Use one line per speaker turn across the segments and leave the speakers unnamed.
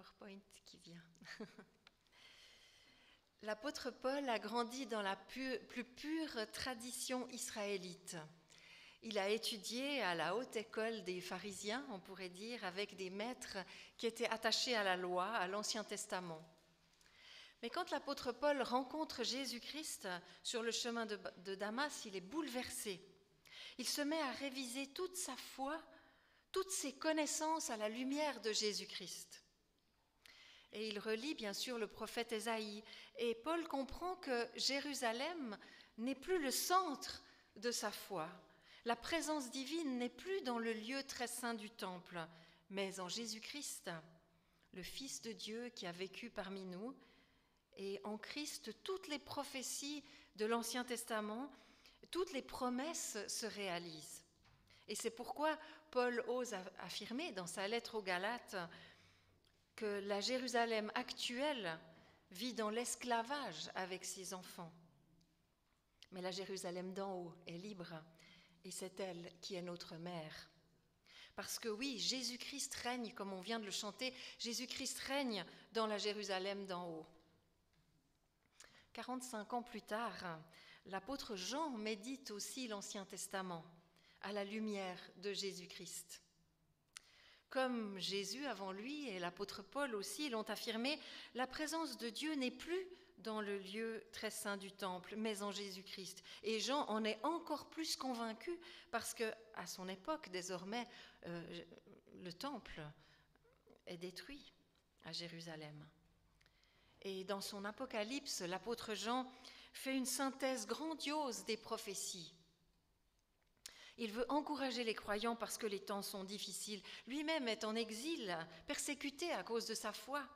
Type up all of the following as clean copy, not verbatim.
PowerPoint qui vient. L'apôtre Paul a grandi dans la plus pure tradition israélite. Il a étudié à la haute école des pharisiens, on pourrait dire, avec des maîtres qui étaient attachés à la loi, à l'Ancien Testament. Mais quand l'apôtre Paul rencontre Jésus-Christ sur le chemin de Damas, il est bouleversé. Il se met à réviser toute sa foi, toutes ses connaissances à la lumière de Jésus-Christ. Et il relit bien sûr le prophète Ésaïe. Et Paul comprend que Jérusalem n'est plus le centre de sa foi. La présence divine n'est plus dans le lieu très saint du temple, mais en Jésus-Christ, le Fils de Dieu qui a vécu parmi nous. Et en Christ, toutes les prophéties de l'Ancien Testament, toutes les promesses se réalisent. Et c'est pourquoi Paul ose affirmer dans sa lettre aux Galates que la Jérusalem actuelle vit dans l'esclavage avec ses enfants. Mais la Jérusalem d'en haut est libre, et c'est elle qui est notre mère. Parce que oui, Jésus-Christ règne, comme on vient de le chanter, Jésus-Christ règne dans la Jérusalem d'en haut. 45 ans plus tard, l'apôtre Jean médite aussi l'Ancien Testament à la lumière de Jésus-Christ. Comme Jésus avant lui et l'apôtre Paul aussi l'ont affirmé, la présence de Dieu n'est plus dans le lieu très saint du temple, mais en Jésus-Christ. Et Jean en est encore plus convaincu parce que, à son époque, désormais, le temple est détruit à Jérusalem. Et dans son Apocalypse, l'apôtre Jean fait une synthèse grandiose des prophéties. Il veut encourager les croyants parce que les temps sont difficiles. Lui-même est en exil, persécuté à cause de sa foi.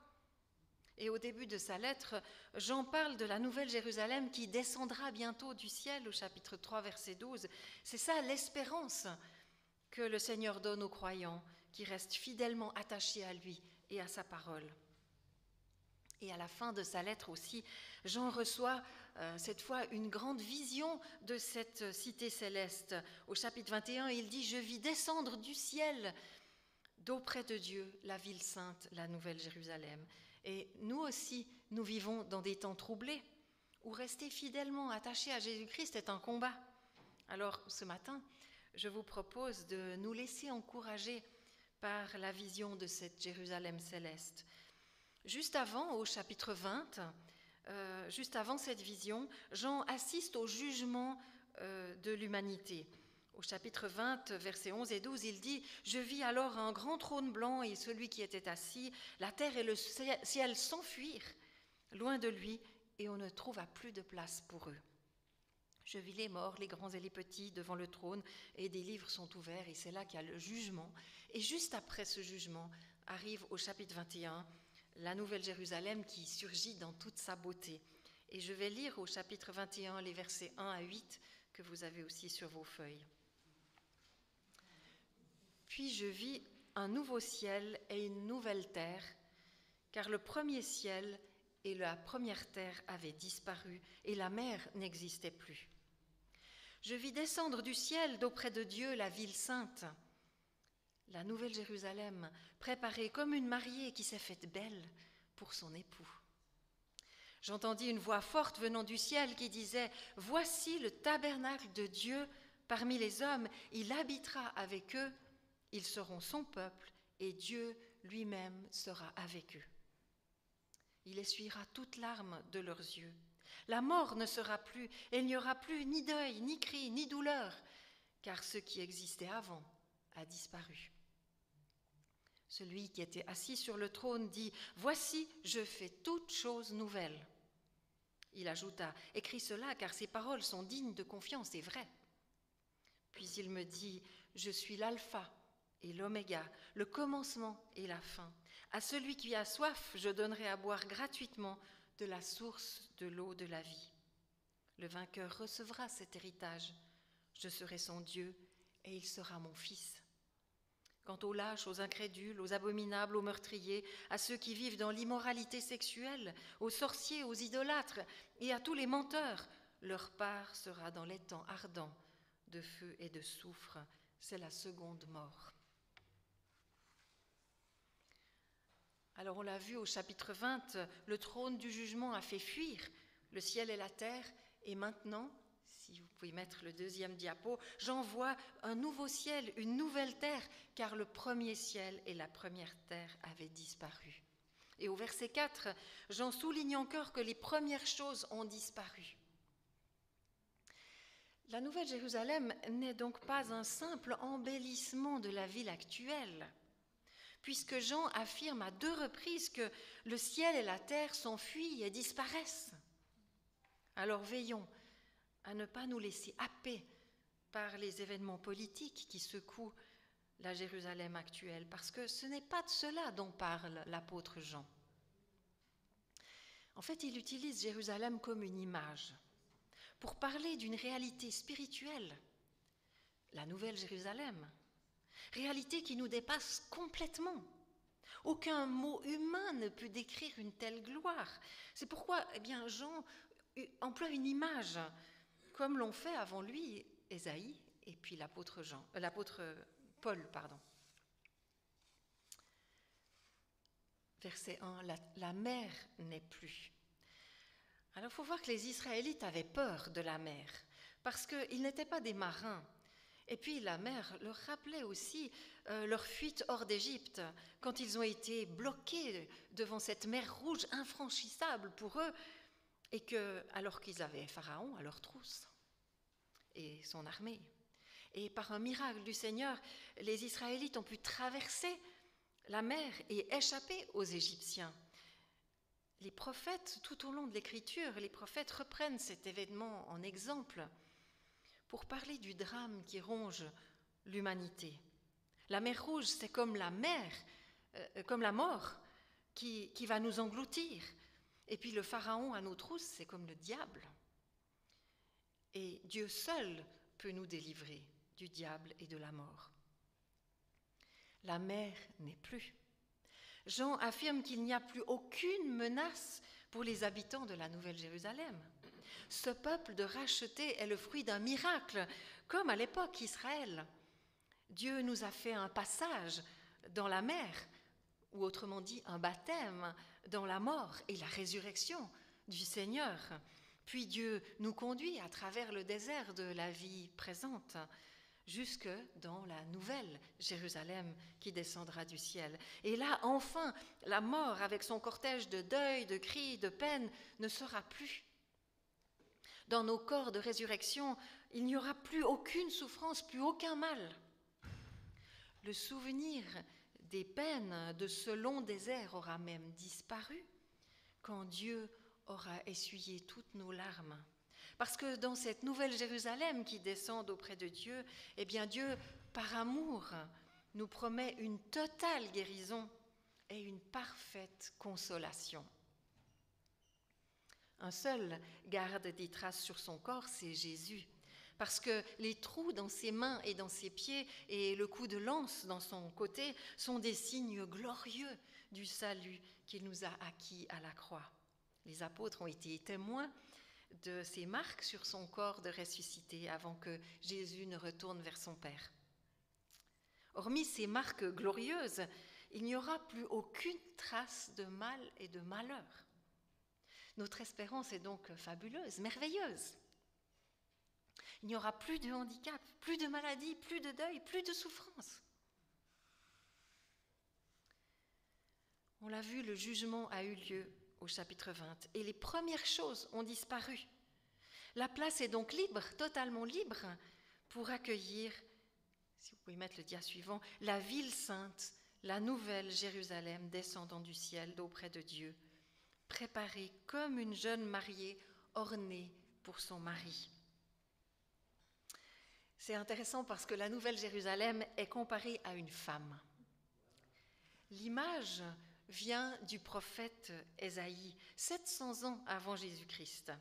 Et au début de sa lettre, Jean parle de la nouvelle Jérusalem qui descendra bientôt du ciel, au chapitre 3, verset 12. C'est ça l'espérance que le Seigneur donne aux croyants, qui restent fidèlement attachés à lui et à sa parole. Et à la fin de sa lettre aussi, Jean reçoit cette fois une grande vision de cette cité céleste. Au chapitre 21, il dit « Je vis descendre du ciel d'auprès de Dieu la ville sainte, la nouvelle Jérusalem. » Et nous aussi, nous vivons dans des temps troublés, où rester fidèlement attaché à Jésus-Christ est un combat. Alors ce matin, je vous propose de nous laisser encourager par la vision de cette Jérusalem céleste. Juste avant, au chapitre 20, juste avant cette vision, Jean assiste au jugement de l'humanité. Au chapitre 20, versets 11 et 12, il dit « Je vis alors un grand trône blanc et celui qui était assis. La terre et le ciel s'enfuirent loin de lui et on ne trouva plus de place pour eux. Je vis les morts, les grands et les petits, devant le trône, et des livres sont ouverts, et c'est là qu'il y a le jugement. Et juste après ce jugement, arrive au chapitre 21, la nouvelle Jérusalem qui surgit dans toute sa beauté. Et je vais lire au chapitre 21 les versets 1 à 8 que vous avez aussi sur vos feuilles. Puis je vis un nouveau ciel et une nouvelle terre, car le premier ciel et la première terre avaient disparu et la mer n'existait plus. Je vis descendre du ciel d'auprès de Dieu la ville sainte, la nouvelle Jérusalem, préparée comme une mariée qui s'est faite belle pour son époux. J'entendis une voix forte venant du ciel qui disait « Voici le tabernacle de Dieu parmi les hommes, il habitera avec eux, ils seront son peuple et Dieu lui-même sera avec eux. Il essuiera toute larme de leurs yeux. La mort ne sera plus, et il n'y aura plus ni deuil, ni cri, ni douleur, car ce qui existait avant a disparu. » Celui qui était assis sur le trône dit « Voici, je fais toutes choses nouvelles. » Il ajouta « Écris cela, car ces paroles sont dignes de confiance et vraies. » Puis il me dit « Je suis l'alpha et l'oméga, le commencement et la fin. À celui qui a soif, je donnerai à boire gratuitement de la source de l'eau de la vie. Le vainqueur recevra cet héritage. Je serai son Dieu et il sera mon fils. Quant aux lâches, aux incrédules, aux abominables, aux meurtriers, à ceux qui vivent dans l'immoralité sexuelle, aux sorciers, aux idolâtres et à tous les menteurs, leur part sera dans les temps ardents de feu et de soufre. C'est la seconde mort. » Alors on l'a vu au chapitre 20, le trône du jugement a fait fuir le ciel et la terre, et maintenant, si vous pouvez mettre le deuxième diapo, Jean voit un nouveau ciel, une nouvelle terre, car le premier ciel et la première terre avaient disparu. Et au verset 4, Jean souligne encore que les premières choses ont disparu. La Nouvelle Jérusalem n'est donc pas un simple embellissement de la ville actuelle, puisque Jean affirme à 2 reprises que le ciel et la terre s'enfuient et disparaissent. Alors veillons à ne pas nous laisser happer par les événements politiques qui secouent la Jérusalem actuelle, parce que ce n'est pas de cela dont parle l'apôtre Jean. En fait, il utilise Jérusalem comme une image pour parler d'une réalité spirituelle, la Nouvelle Jérusalem, réalité qui nous dépasse complètement. Aucun mot humain ne peut décrire une telle gloire. C'est pourquoi Jean emploie une image, comme l'ont fait avant lui Ésaïe et puis l'apôtre Paul. Verset 1, la mer n'est plus. Alors il faut voir que les Israélites avaient peur de la mer, parce qu'ils n'étaient pas des marins. Et puis la mer leur rappelait aussi leur fuite hors d'Égypte, quand ils ont été bloqués devant cette mer rouge infranchissable pour eux, et alors qu'ils avaient Pharaon à leur trousse et son armée. Et par un miracle du Seigneur, les Israélites ont pu traverser la mer et échapper aux Égyptiens. Les prophètes, tout au long de l'Écriture, les prophètes reprennent cet événement en exemple pour parler du drame qui ronge l'humanité. La mer Rouge, c'est comme la mer, comme la mort qui va nous engloutir. Et puis le Pharaon à nos trousses, c'est comme le diable. Et Dieu seul peut nous délivrer du diable et de la mort. La mer n'est plus. Jean affirme qu'il n'y a plus aucune menace pour les habitants de la Nouvelle Jérusalem. Ce peuple de racheté est le fruit d'un miracle, comme à l'époque Israël. Dieu nous a fait un passage dans la mer, ou autrement dit un baptême dans la mort et la résurrection du Seigneur. Puis Dieu nous conduit à travers le désert de la vie présente, jusque dans la nouvelle Jérusalem qui descendra du ciel. Et là, enfin, la mort, avec son cortège de deuil, de cris, de peine, ne sera plus. Dans nos corps de résurrection, il n'y aura plus aucune souffrance, plus aucun mal. Le souvenir des peines de ce long désert aura même disparu quand Dieu aura essuyé toutes nos larmes. Parce que dans cette nouvelle Jérusalem qui descend auprès de Dieu, Dieu, par amour, nous promet une totale guérison et une parfaite consolation. Un seul garde des traces sur son corps, c'est Jésus. Parce que les trous dans ses mains et dans ses pieds et le coup de lance dans son côté sont des signes glorieux du salut qu'il nous a acquis à la croix. Les apôtres ont été témoins de ces marques sur son corps de ressuscité avant que Jésus ne retourne vers son Père. Hormis ces marques glorieuses, il n'y aura plus aucune trace de mal et de malheur. Notre espérance est donc fabuleuse, merveilleuse. Il n'y aura plus de handicap, plus de maladie, plus de deuil, plus de souffrance. On l'a vu, le jugement a eu lieu au chapitre 20 et les premières choses ont disparu. La place est donc libre, totalement libre, pour accueillir, si vous pouvez mettre le dia suivant, la ville sainte, la nouvelle Jérusalem descendant du ciel d'auprès de Dieu, préparée comme une jeune mariée ornée pour son mari. C'est intéressant parce que la nouvelle Jérusalem est comparée à une femme. L'image vient du prophète Ésaïe, 700 ans avant Jésus-Christ.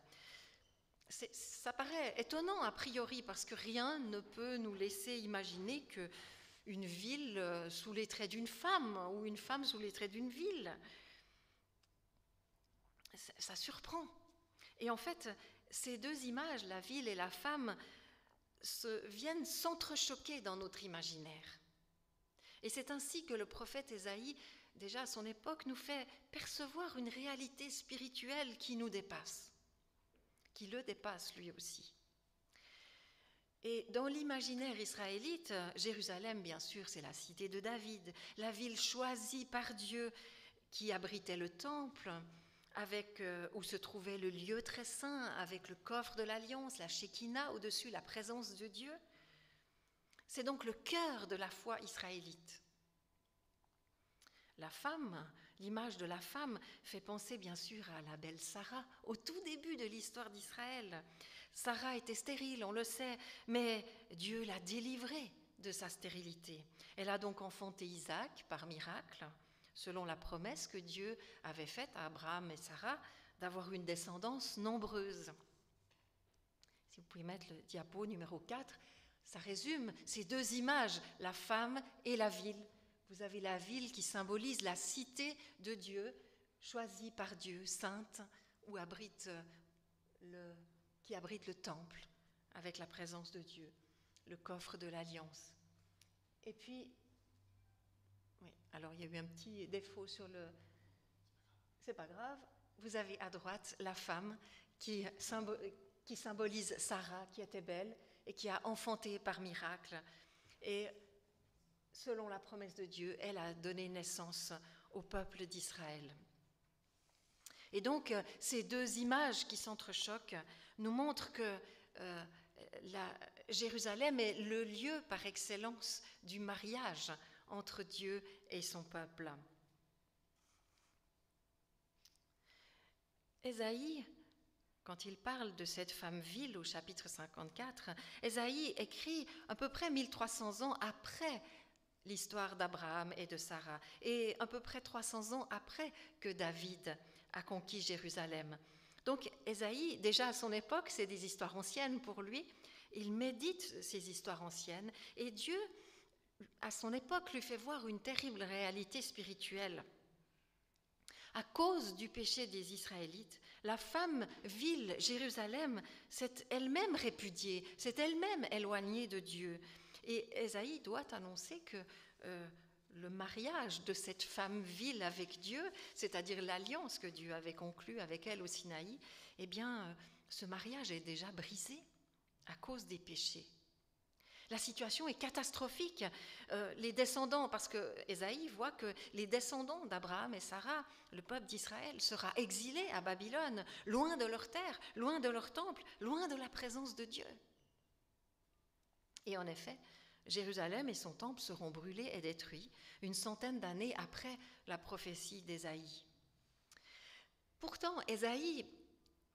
Ça paraît étonnant a priori parce que rien ne peut nous laisser imaginer qu'une ville sous les traits d'une femme ou une femme sous les traits d'une ville. Ça surprend. Et en fait, ces deux images, la ville et la femme, viennent s'entrechoquer dans notre imaginaire. Et c'est ainsi que le prophète Ésaïe, déjà à son époque, nous fait percevoir une réalité spirituelle qui nous dépasse, qui le dépasse lui aussi. Et dans l'imaginaire israélite, Jérusalem, bien sûr, c'est la cité de David, la ville choisie par Dieu qui abritait le temple, où se trouvait le lieu très saint, avec le coffre de l'Alliance, la Shekinah, au-dessus la présence de Dieu. C'est donc le cœur de la foi israélite. La femme, l'image de la femme fait penser bien sûr à la belle Sarah, au tout début de l'histoire d'Israël. Sarah était stérile, on le sait, mais Dieu l'a délivrée de sa stérilité. Elle a donc enfanté Isaac par miracle, selon la promesse que Dieu avait faite à Abraham et Sarah d'avoir une descendance nombreuse. Si vous pouvez mettre le diapo numéro 4, ça résume ces deux images, la femme et la ville. Vous avez la ville qui symbolise la cité de Dieu, choisie par Dieu, sainte, qui abrite le temple avec la présence de Dieu, le coffre de l'Alliance. Et puis, oui, alors il y a eu un petit défaut sur le... C'est pas grave. Vous avez à droite la femme qui symbolise Sarah, qui était belle et qui a enfanté par miracle. Et selon la promesse de Dieu, elle a donné naissance au peuple d'Israël. Et donc, ces deux images qui s'entrechoquent nous montrent que Jérusalem est le lieu par excellence du mariage entre Dieu et son peuple. Ésaïe, quand il parle de cette femme ville au chapitre 54, Ésaïe écrit à peu près 1300 ans après l'histoire d'Abraham et de Sarah, et à peu près 300 ans après que David a conquis Jérusalem. Donc Ésaïe, déjà à son époque, c'est des histoires anciennes pour lui, il médite ces histoires anciennes, et Dieu, à son époque, lui fait voir une terrible réalité spirituelle. À cause du péché des Israélites, la femme ville Jérusalem s'est elle-même répudiée, s'est elle-même éloignée de Dieu. Et Ésaïe doit annoncer que le mariage de cette femme ville avec Dieu, c'est-à-dire l'alliance que Dieu avait conclue avec elle au Sinaï, eh bien, ce mariage est déjà brisé à cause des péchés. La situation est catastrophique. Les descendants, parce que Ésaïe voit que les descendants d'Abraham et Sarah, le peuple d'Israël, sera exilé à Babylone, loin de leur terre, loin de leur temple, loin de la présence de Dieu. Et en effet, Jérusalem et son temple seront brûlés et détruits 100 d'années après la prophétie d'Ésaïe. Pourtant, Ésaïe,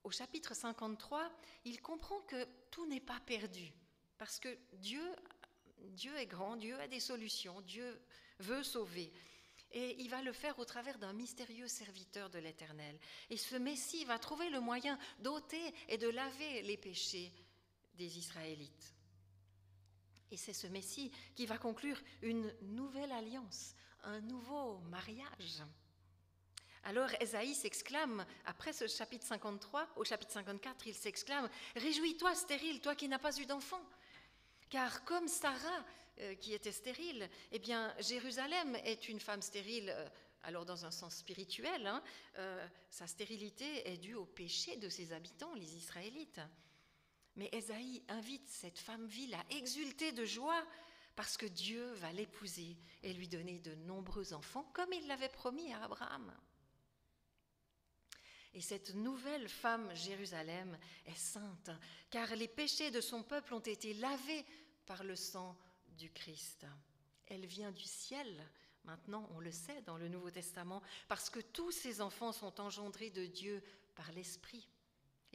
au chapitre 53, il comprend que tout n'est pas perdu. Parce que Dieu est grand, Dieu a des solutions, Dieu veut sauver. Et il va le faire au travers d'un mystérieux serviteur de l'Éternel. Et ce Messie va trouver le moyen d'ôter et de laver les péchés des Israélites. Et c'est ce Messie qui va conclure une nouvelle alliance, un nouveau mariage. Alors Ésaïe s'exclame, après ce chapitre 53, au chapitre 54, il s'exclame « Réjouis-toi, stérile, toi qui n'as pas eu d'enfant !» Car comme Sarah, qui était stérile, eh bien Jérusalem est une femme stérile, alors dans un sens spirituel, sa stérilité est due au péché de ses habitants, les Israélites. Mais Ésaïe invite cette femme ville à exulter de joie parce que Dieu va l'épouser et lui donner de nombreux enfants, comme il l'avait promis à Abraham. Et cette nouvelle femme Jérusalem est sainte, car les péchés de son peuple ont été lavés par le sang du Christ. Elle vient du ciel, maintenant on le sait dans le Nouveau Testament, parce que tous ces enfants sont engendrés de Dieu par l'Esprit.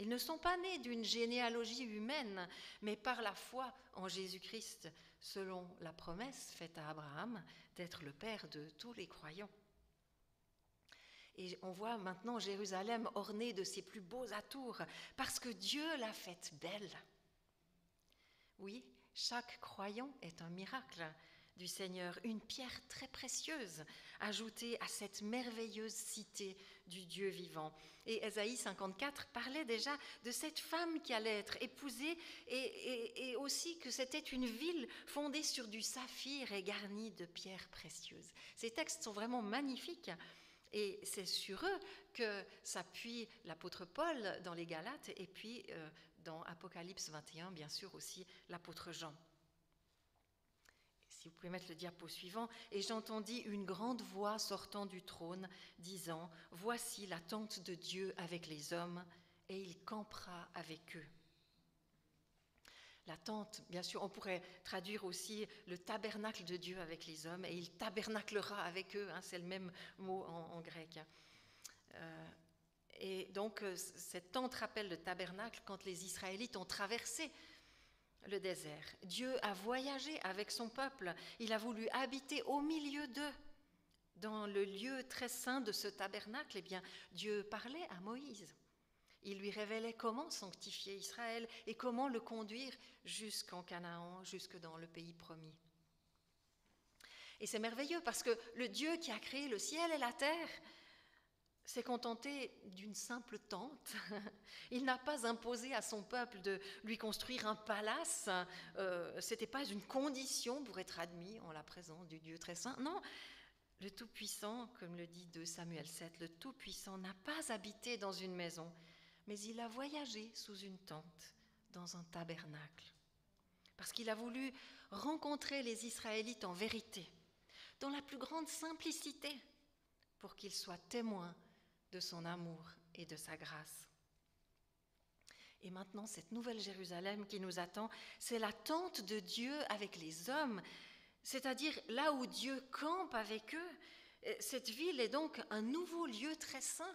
Ils ne sont pas nés d'une généalogie humaine, mais par la foi en Jésus-Christ, selon la promesse faite à Abraham d'être le père de tous les croyants. Et on voit maintenant Jérusalem ornée de ses plus beaux atours, parce que Dieu l'a faite belle. Oui, chaque croyant est un miracle. du Seigneur, une pierre très précieuse ajoutée à cette merveilleuse cité du Dieu vivant. Et Ésaïe 54 parlait déjà de cette femme qui allait être épousée et aussi que c'était une ville fondée sur du saphir et garnie de pierres précieuses. Ces textes sont vraiment magnifiques et c'est sur eux que s'appuie l'apôtre Paul dans les Galates et puis dans Apocalypse 21, bien sûr aussi l'apôtre Jean. Si vous pouvez mettre le diapo suivant. « Et j'entendis une grande voix sortant du trône, disant, « Voici la tente de Dieu avec les hommes, et il campera avec eux. » La tente, bien sûr, on pourrait traduire aussi le tabernacle de Dieu avec les hommes, et il tabernaclera avec eux, hein, c'est le même mot en grec. Et donc, cette tente rappelle le tabernacle quand les Israélites ont traversé le désert. Dieu a voyagé avec son peuple. Il a voulu habiter au milieu d'eux. Dans le lieu très saint de ce tabernacle, eh bien, Dieu parlait à Moïse. Il lui révélait comment sanctifier Israël et comment le conduire jusqu'en Canaan, jusque dans le pays promis. Et c'est merveilleux parce que le Dieu qui a créé le ciel et la terre s'est contenté d'une simple tente. Il n'a pas imposé à son peuple de lui construire un palace. Ce n'était pas une condition pour être admis en la présence du Dieu très saint. Non, le Tout-Puissant, comme le dit 2 Samuel 7, le Tout-Puissant n'a pas habité dans une maison, mais il a voyagé sous une tente, dans un tabernacle. Parce qu'il a voulu rencontrer les Israélites en vérité, dans la plus grande simplicité, pour qu'ils soient témoins de son amour et de sa grâce. Et maintenant, cette nouvelle Jérusalem qui nous attend, c'est la tente de Dieu avec les hommes, c'est-à-dire là où Dieu campe avec eux. Cette ville est donc un nouveau lieu très saint,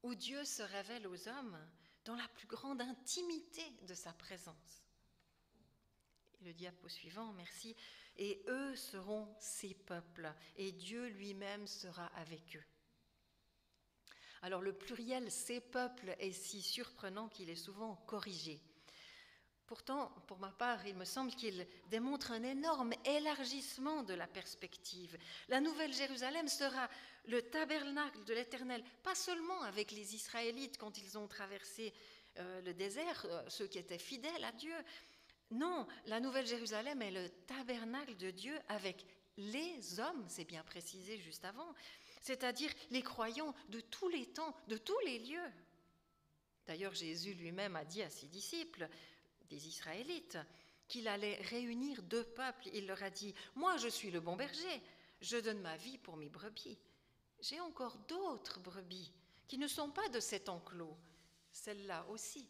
où Dieu se révèle aux hommes dans la plus grande intimité de sa présence. Et le diapo suivant, merci. Et eux seront ses peuples, et Dieu lui-même sera avec eux. Alors le pluriel « ces peuples » est si surprenant qu'il est souvent corrigé. Pourtant, pour ma part, il me semble qu'il démontre un énorme élargissement de la perspective. La Nouvelle Jérusalem sera le tabernacle de l'Éternel, pas seulement avec les Israélites quand ils ont traversé le désert, ceux qui étaient fidèles à Dieu. Non, la Nouvelle Jérusalem est le tabernacle de Dieu avec les hommes, c'est bien précisé juste avant, c'est-à-dire les croyants de tous les temps, de tous les lieux. D'ailleurs, Jésus lui-même a dit à ses disciples, des Israélites, qu'il allait réunir 2 peuples. Il leur a dit, « Moi, je suis le bon berger, je donne ma vie pour mes brebis. J'ai encore d'autres brebis qui ne sont pas de cet enclos. Celles-là aussi,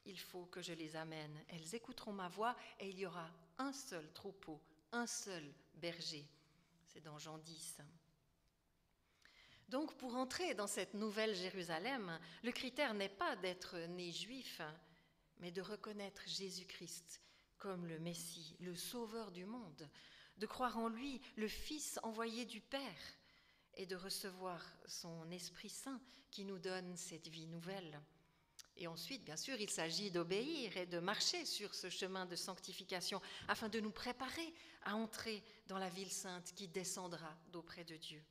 il faut que je les amène. Elles écouteront ma voix et il y aura un seul troupeau, un seul berger. » C'est dans Jean 10. Donc, pour entrer dans cette nouvelle Jérusalem, le critère n'est pas d'être né juif, mais de reconnaître Jésus-Christ comme le Messie, le Sauveur du monde, de croire en lui, le Fils envoyé du Père, et de recevoir son Esprit Saint qui nous donne cette vie nouvelle. Et ensuite, bien sûr, il s'agit d'obéir et de marcher sur ce chemin de sanctification afin de nous préparer à entrer dans la ville sainte qui descendra d'auprès de Dieu.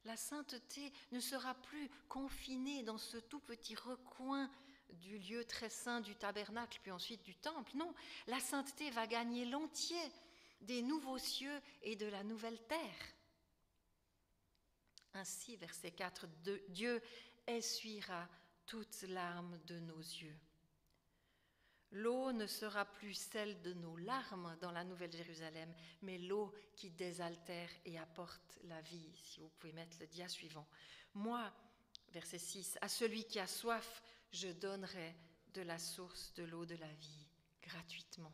La sainteté ne sera plus confinée dans ce tout petit recoin du lieu très saint du tabernacle, puis ensuite du temple. Non, la sainteté va gagner l'entier des nouveaux cieux et de la nouvelle terre. Ainsi, verset 4, Dieu essuiera toute larme de nos yeux. L'eau ne sera plus celle de nos larmes dans la Nouvelle Jérusalem, mais l'eau qui désaltère et apporte la vie. Si vous pouvez mettre le dia suivant. Moi, verset 6, à celui qui a soif, je donnerai de la source de l'eau de la vie gratuitement.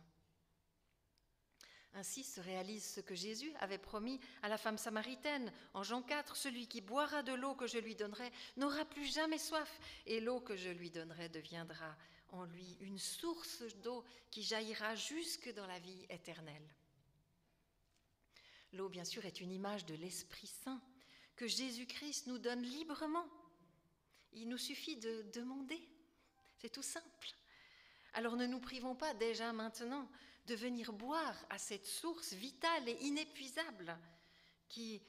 Ainsi se réalise ce que Jésus avait promis à la femme samaritaine. En Jean 4, celui qui boira de l'eau que je lui donnerai n'aura plus jamais soif, et l'eau que je lui donnerai deviendra en lui une source d'eau qui jaillira jusque dans la vie éternelle. L'eau, bien sûr, est une image de l'Esprit Saint que Jésus-Christ nous donne librement. Il nous suffit de demander, c'est tout simple. Alors ne nous privons pas déjà maintenant de venir boire à cette source vitale et inépuisable qui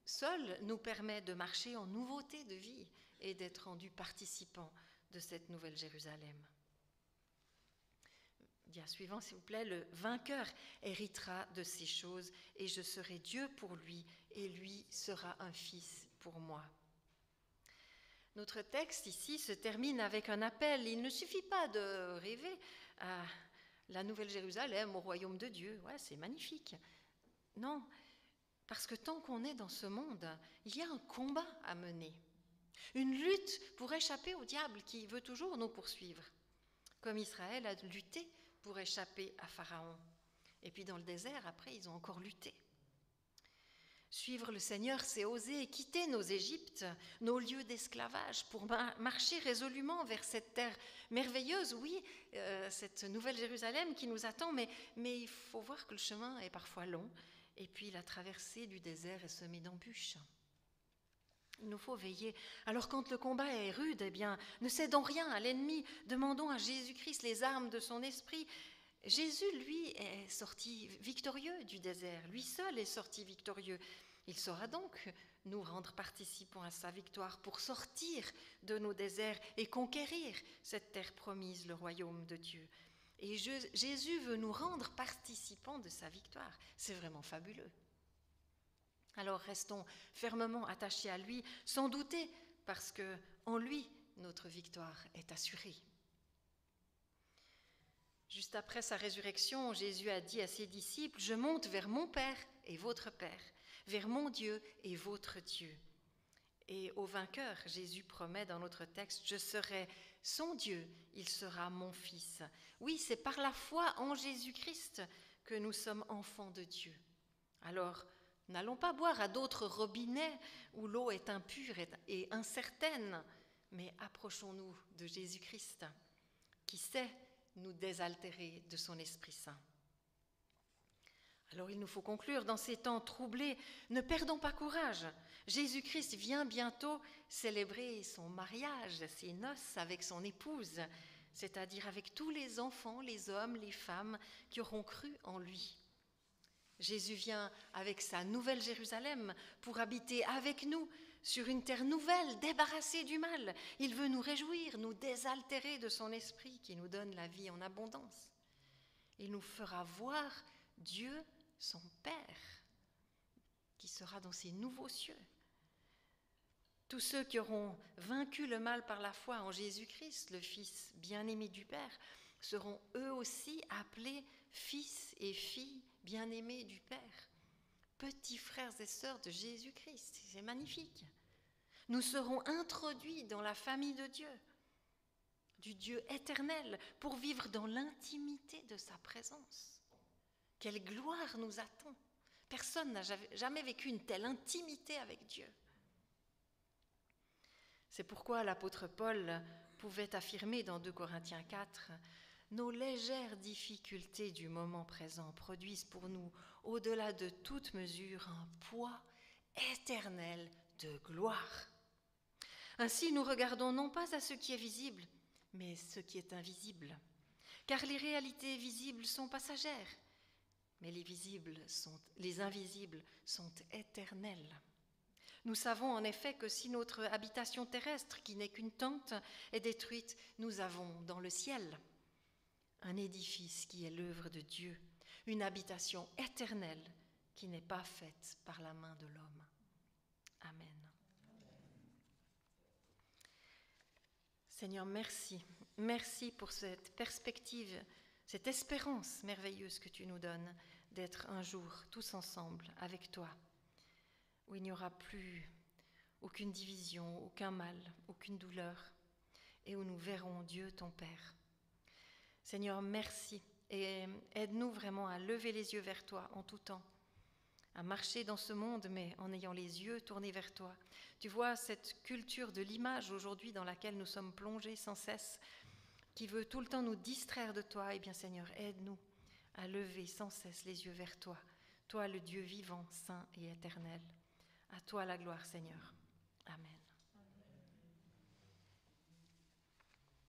seule nous permet de marcher en nouveauté de vie et d'être rendus participants de cette nouvelle Jérusalem. Dia suivant, s'il vous plaît, le vainqueur héritera de ces choses et je serai Dieu pour lui et lui sera un fils pour moi. Notre texte ici se termine avec un appel. Il ne suffit pas de rêver à la nouvelle Jérusalem, au royaume de Dieu. Ouais, c'est magnifique. Non, parce que tant qu'on est dans ce monde, il y a un combat à mener. Une lutte pour échapper au diable qui veut toujours nous poursuivre. Comme Israël a lutté pour échapper à Pharaon. Et puis dans le désert, après, ils ont encore lutté. Suivre le Seigneur, c'est oser quitter nos Égyptes, nos lieux d'esclavage, pour marcher résolument vers cette terre merveilleuse, oui, cette nouvelle Jérusalem qui nous attend, mais il faut voir que le chemin est parfois long, et puis la traversée du désert est semée d'embûches. Il nous faut veiller. Alors quand le combat est rude, eh bien, ne cédons rien à l'ennemi, demandons à Jésus-Christ les armes de son esprit. Jésus, lui, est sorti victorieux du désert. Lui seul est sorti victorieux. Il saura donc nous rendre participants à sa victoire pour sortir de nos déserts et conquérir cette terre promise, le royaume de Dieu. Et Jésus veut nous rendre participants de sa victoire. C'est vraiment fabuleux. Alors restons fermement attachés à lui, sans douter, parce qu'en lui, notre victoire est assurée. Juste après sa résurrection, Jésus a dit à ses disciples « Je monte vers mon Père et votre Père, vers mon Dieu et votre Dieu. » Et au vainqueur, Jésus promet dans notre texte « Je serai son Dieu, il sera mon Fils. » Oui, c'est par la foi en Jésus-Christ que nous sommes enfants de Dieu. Alors, n'allons pas boire à d'autres robinets où l'eau est impure et incertaine, mais approchons-nous de Jésus-Christ, qui sait nous désaltérer de son Esprit Saint. Alors il nous faut conclure, dans ces temps troublés, ne perdons pas courage. Jésus-Christ vient bientôt célébrer son mariage, ses noces avec son épouse, c'est-à-dire avec tous les enfants, les hommes, les femmes qui auront cru en lui. Jésus vient avec sa nouvelle Jérusalem pour habiter avec nous sur une terre nouvelle, débarrassée du mal. Il veut nous réjouir, nous désaltérer de son esprit qui nous donne la vie en abondance. Il nous fera voir Dieu, son Père, qui sera dans ces nouveaux cieux. Tous ceux qui auront vaincu le mal par la foi en Jésus-Christ, le Fils bien-aimé du Père, seront eux aussi appelés fils et filles bien-aimés du Père, petits frères et sœurs de Jésus-Christ. C'est magnifique. Nous serons introduits dans la famille de Dieu, du Dieu éternel, pour vivre dans l'intimité de sa présence. Quelle gloire nous attend! Personne n'a jamais vécu une telle intimité avec Dieu. C'est pourquoi l'apôtre Paul pouvait affirmer dans 2 Corinthiens 4 « Nos légères difficultés du moment présent produisent pour nous, au-delà de toute mesure, un poids éternel de gloire. Ainsi, nous regardons non pas à ce qui est visible, mais ce qui est invisible. Car les réalités visibles sont passagères, mais les invisibles sont éternelles. Nous savons en effet que si notre habitation terrestre, qui n'est qu'une tente, est détruite, nous avons dans le ciel un édifice qui est l'œuvre de Dieu, une habitation éternelle qui n'est pas faite par la main de l'homme. Amen. Seigneur, merci. Merci pour cette perspective, cette espérance merveilleuse que tu nous donnes d'être un jour tous ensemble avec toi, où il n'y aura plus aucune division, aucun mal, aucune douleur, et où nous verrons Dieu, ton Père. Seigneur, merci, et aide-nous vraiment à lever les yeux vers toi en tout temps, à marcher dans ce monde, mais en ayant les yeux tournés vers toi. Tu vois cette culture de l'image aujourd'hui dans laquelle nous sommes plongés sans cesse, qui veut tout le temps nous distraire de toi. Eh bien, Seigneur, aide-nous à lever sans cesse les yeux vers toi, toi le Dieu vivant, saint et éternel. À toi la gloire, Seigneur. Amen.